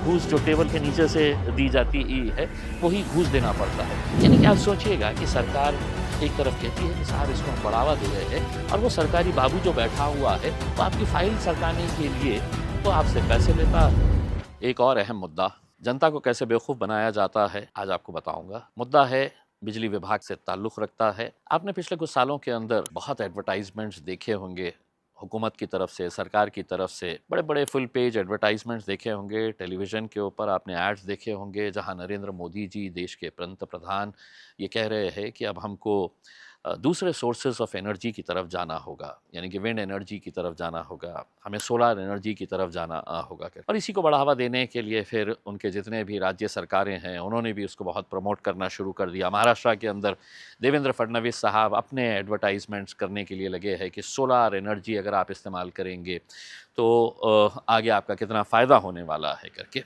घूस जो टेबल के नीचे से दी जाती ही है, वही घूस देना पड़ता है। यानी कि आप सोचिएगा कि सरकार एक तरफ कहती है कि साहब इसको हम बढ़ावा दे रहे हैं, और वो सरकारी बाबू जो बैठा हुआ है, वो आपकी फाइल सरकाने के लिए तो आपसे पैसे लेता है। एक और अहम मुद्दा, जनता को कैसे बेवकूफ़ बनाया जाता है, आज आपको बताऊंगा। मुद्दा है बिजली विभाग से ताल्लुक़ रखता है। आपने पिछले कुछ सालों के अंदर बहुत एडवर्टाइजमेंट्स देखे होंगे, हुकूमत की तरफ से, सरकार की तरफ से बड़े बड़े फुल पेज एडवर्टाइजमेंट्स देखे होंगे। टेलीविज़न के ऊपर आपने एड्स देखे होंगे, जहां नरेंद्र मोदी जी, देश के पंत प्रधान, ये कह रहे हैं कि अब हमको दूसरे सोर्सेज ऑफ एनर्जी की तरफ जाना होगा, यानी कि विंड एनर्जी की तरफ जाना होगा, हमें सोलर एनर्जी की तरफ जाना होगा। और इसी को बढ़ावा देने के लिए फिर उनके जितने भी राज्य सरकारें हैं, उन्होंने भी उसको बहुत प्रमोट करना शुरू कर दिया। महाराष्ट्र के अंदर देवेंद्र फडणवीस साहब अपने एडवर्टाइजमेंट्स करने के लिए लगे हैं कि सोलर एनर्जी अगर आप इस्तेमाल करेंगे तो आगे आपका कितना फ़ायदा होने वाला है करके।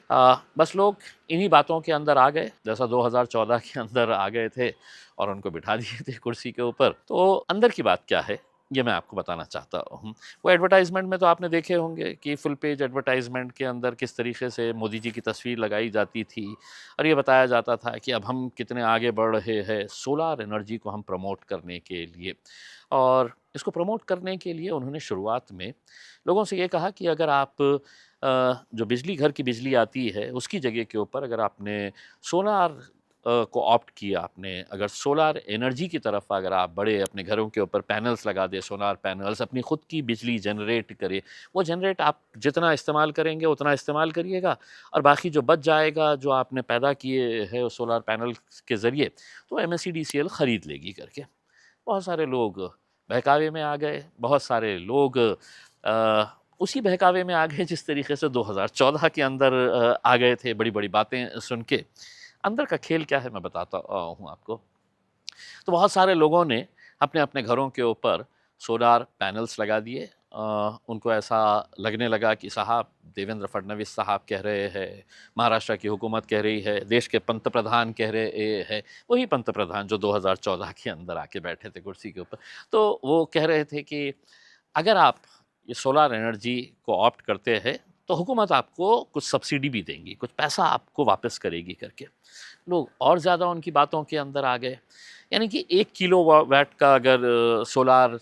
बस लोग इन्हीं बातों के अंदर आ गए, जैसा 2014 के अंदर आ गए थे और उनको बिठा दिए थे कुर्सी के ऊपर। तो अंदर की बात क्या है, ये मैं आपको बताना चाहता हूँ। वो एडवर्टाइजमेंट में तो आपने देखे होंगे कि फुल पेज एडवर्टाइजमेंट के अंदर किस तरीके से मोदी जी की तस्वीर लगाई जाती थी, और ये बताया जाता था कि अब हम कितने आगे बढ़ रहे हैं सोलार एनर्जी को हम प्रमोट करने के लिए। और इसको प्रमोट करने के लिए उन्होंने शुरुआत में लोगों से ये कहा कि अगर आप जो बिजली, घर की बिजली आती है, उसकी जगह के ऊपर अगर आपने सोलार को ऑप्ट किया, आपने अगर सोलार एनर्जी की तरफ अगर आप बढ़े, अपने घरों के ऊपर पैनल्स लगा दे, सोलार पैनल्स, अपनी खुद की बिजली जनरेट करे, वो जनरेट आप जितना इस्तेमाल करेंगे उतना इस्तेमाल करिएगा, और बाकी जो बच जाएगा, जो आपने पैदा किए हैं सोलार पैनल के ज़रिए, तो एमएसईडीसीएल ख़रीद लेगी करके। बहुत सारे लोग बहकावे में आ गए, बहुत सारे लोग उसी बहकावे में आ गए जिस तरीके से 2014 के अंदर आ गए थे, बड़ी बड़ी बातें सुन के। अंदर का खेल क्या है मैं बताता हूँ आपको। तो बहुत सारे लोगों ने अपने अपने घरों के ऊपर सोलार पैनल्स लगा दिए। उनको ऐसा लगने लगा कि साहब देवेंद्र फडणवीस साहब कह रहे हैं, महाराष्ट्र की हुकूमत कह रही है, देश के पंत प्रधान कह रहे हैं, वही पंत प्रधान जो 2014 के अंदर आके बैठे थे कुर्सी के ऊपर। तो वो कह रहे थे कि अगर आप ये सोलार एनर्जी को ऑप्ट करते हैं तो हुकूमत आपको कुछ सब्सिडी भी देंगी, कुछ पैसा आपको वापस करेगी करके। लोग और ज़्यादा उनकी बातों के अंदर आ गए। यानी कि 1 किलो वाट का अगर सोलार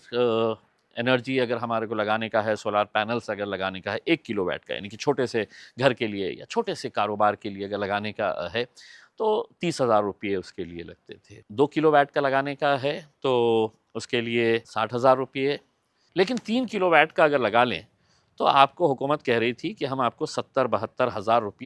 एनर्जी अगर हमारे को लगाने का है, सोलार पैनल्स अगर लगाने का है 1 किलो वाट का, यानी कि छोटे से घर के लिए या छोटे से कारोबार के लिए अगर लगाने का है, तो 30,000 रुपये उसके लिए लगते थे। 2 किलो वाट का लगाने का है तो उसके लिए 60,000 रुपये। लेकिन 3 किलो वाट का अगर लगा लें तो आपको हुकूमत कह रही थी कि हम आपको 70-72 हज़ार रुपये